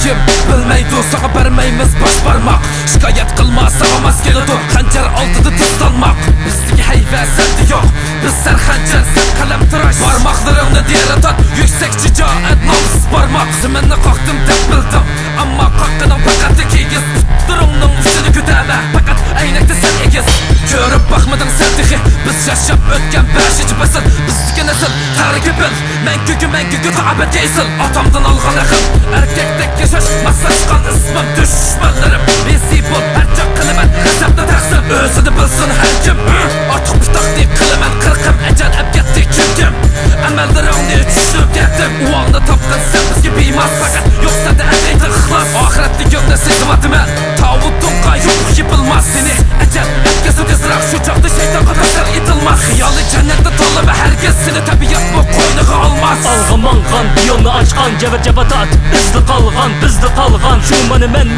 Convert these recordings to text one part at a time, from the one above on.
kim bilmeydi, sana vermeymiz baş parmak. Şikayet kılma, sağamaz gelidir hancar altıda tızlanmak. Bizdeki heyve sende yok, biz Serxanjar, sen kalem tıraş. Parmaklarını diğer tat, yüksek şicaat namsız parmak. Zeminle kalktım tek bildim, ama kalkının fakat ikiyiz. Durumның üstünü küteme, fakat eynekte sen ikiz. Görüp bakmadın sen tiki, biz yaşap ötken beşinci basın. Bizdeki nesil tarihi bil, men gügü taabet yesil. Atamdan algan akıl, erkektek yaşaş masajkan ismim düşmanlarım. Esi bol, her çak kılımen, hesapta taksim. Özünü bilsin her kim, artık bir taktik kılımen. Kırkım ecel ebgetti kim emellerini düşünüp gettim. O anda tapkın sen biz gibi iman, fakat yoksa da emeğde ıhlas. Ahiretli günde sizim adımen, tavutun kayıp yıpılmaz seni. Ecel ebgesi kızrak, şu çakta şeytan kadar yıtılmaz. Hıyali cennette dolu ve herkes seni tabiat bu koynuğa almaz. Algımangan, yolunu açkan, cevir cebatat izli kalgan, bizli kalgan. Şu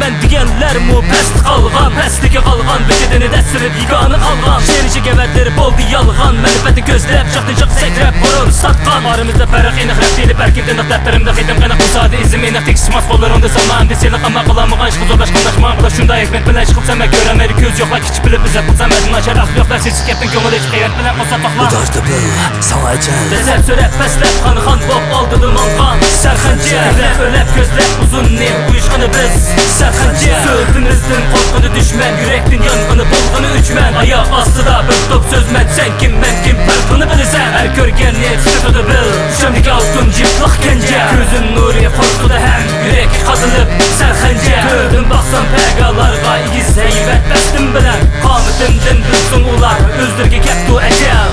men diyenler mu pest kalgan. Pestliki kalgan, vücudunu destirip yıkanı kalgan. Şerişi gevetleri boldu yalgan, menifeti gözlep, çaktı sekrep, burun satkan. Aramızda ferq inik rap deyilip erkekten ıqtatlarımda xidim qanaq müsaade izim inik teksmas bollarında salman deselik ama qılamıqan şıqı zorlaşqan daşman qıla şunda ekmet bilen şıqıb səmək görəməri köz yoxla kiç bilib bizə qılsam ədin açar axı yoxlar seçik yaptın kömül heç qeyrət bilən qosa baxla. Bu dajda bil, sana ecel Desep sörep peslep xan bop aldı dumanqan. Serxanjar, ölep gözlep uzun ne uyuşqanı biz Serxanjar. Sözünüzdün qorqunu düşmən, yürektin yanğını bulğunu üçmən. Ayaq astıda bir top sözmən, sen kim mən kim farqını bilirsən. Her görgen ne sıkıntı bil, düşemdeki altın ciplik kence. Gözün nuri korkuda hem yürek kazılıp Serxanjar. Gördüm baksam pegalarga igiz heybet bestim bilen. Qametimden bilsin ular özdürge keptu ecel.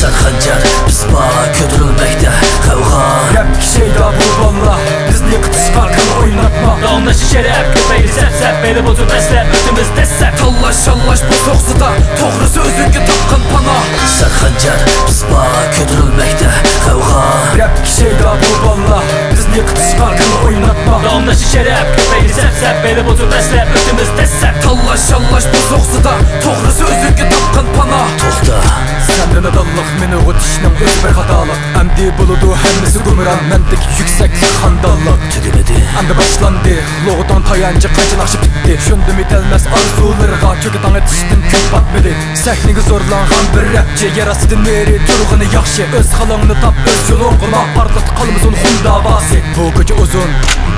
Serxanjar, biz bana kötürülmekte kavga. Rap şeyda bu valla, biz niye kıtış farkını oynatma. Dağımda şişerep, köpeği sep beni bozu beslep, ötümüz desep. Tallaş bu soğusuda, toğrusu özünge tapkın pana. Serxanjar, biz bana kötürülmekte kavga. Rap şeyda bu valla, biz niye kıtış farkını oynatma. Dağımda şişerep, köpeği sep beni bozu beslep, ötümüz desep. Tallaş bu soğusuda, toğrusu özünge tapkın pana. Toxta Senden adallık, meni o'tishning öz bir hatalık. Emdi buludu hemmesi gümüren, mendeki yüksek skandallık. tügümedi Endi başlandı, loğudan tayancı kaçın aşı bitti. Şundum etelmez arzularga, köküdan etiştin gün batmadı. Sahniga zorlangan bir rapçi, yarasıdın neri turğunu yaxşı. Öz halangını tap, öz yolun qıla, ardıt qalmızın xun davası. Bu gece uzun,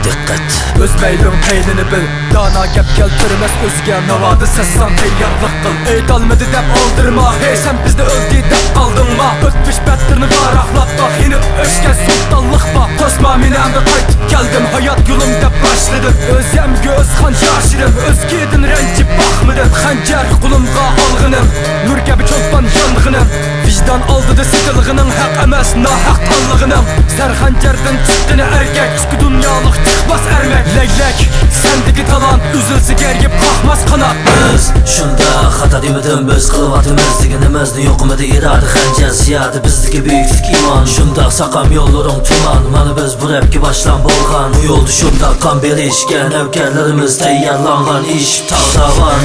dikkat öz meylin peynini bil. Dana gep keltirmez özge, navadı sessan teyyarlık kıl. Eytalmadı dep aldırma, hey sen bizde öldü dep aldın ma. Ötmüş bettirini varaxlap da, hinip öşken sultanlık ba. Tosma meni emdi qayt geldim, hayat yolum dep başladım. Özem göz kan yaşırım, özgedin rencip bakmadım. Xanjar kulumga algınım, nur gibi çolpan yangınım. Vicdan aldı da sıkılgının, hak emas nahak tanlığının. Serxanjardan çıktığını erkek, şu dünyalık çıkmaz ermek. Leylek, sendeki talant, üzülsü gergip kalkmaz kanat. Biz şunda xata demedim, biz qılıvatımız degenimizdi yoqmadı iradi. Xanjar ziyadı bizdeki büyüklük iman. Şunda saqam yollarım tuman, mana biz bu rapki başlan bolğan. Bu yoldu şunda kan berişken, evkerlerimiz teyyarlangan iş tağdavan.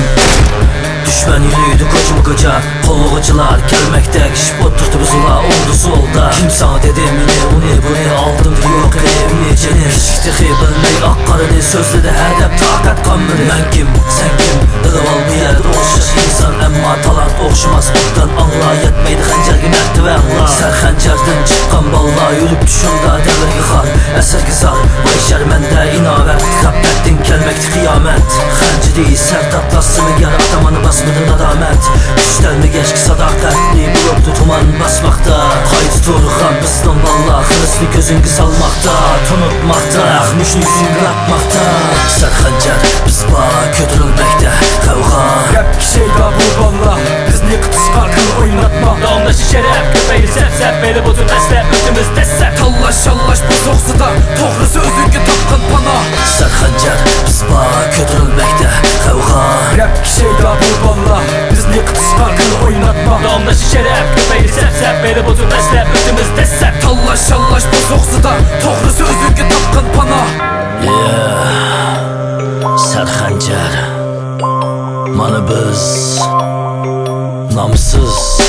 Düşman yürüydü koca kolluğucular gelmekte, kişip oturdu biz ula oldu solda. Kim sana dedi mini bunu aldım yok evini ceni. Kişikti bilmey akkarını sözledi her dep takat kanmını. Ben kim sen kim dıgıv al bu yerde oxşaş insan, emma talant oxşamaz ondan anla yetmeydi Xanjar ki merdivenla. Serxanjardan çıqqan balla yürüp düşümda devir yıxar eser gizar. Bu işler mende inavət kapettin gelmekti kıyamet. Xancı değil sert atlasını ger atamanı basmıdır nadamet. Üstelmi geçki sadakatli bu yoktu tuman basmakta. Kayıt turğan bizden valla hırslı gözün salmakta. Tunutmakta, akmışın yüzün yapmakta. Serxanjar biz bana kötürülmekte kavga. Rap şeyda bu valla, biz niye kıtış farkını oynatma. Dağımda şişerep, köpeği sep beni bozu beslep, ötümüz desep. Tallaş bu soğusuda, toğrusu özünge tapkın pana. Serxanjar biz bana kötürülmekte kavga. Rap şeyda bu valla, biz niye kıtış farkını oynatma. Dağımda şişerep, köpeği sep beni bozu beslep, ötümüz desep. Tallaş bu soğusuda, toğrusu özünge tapkın pana. Serxanjar mana biz namsız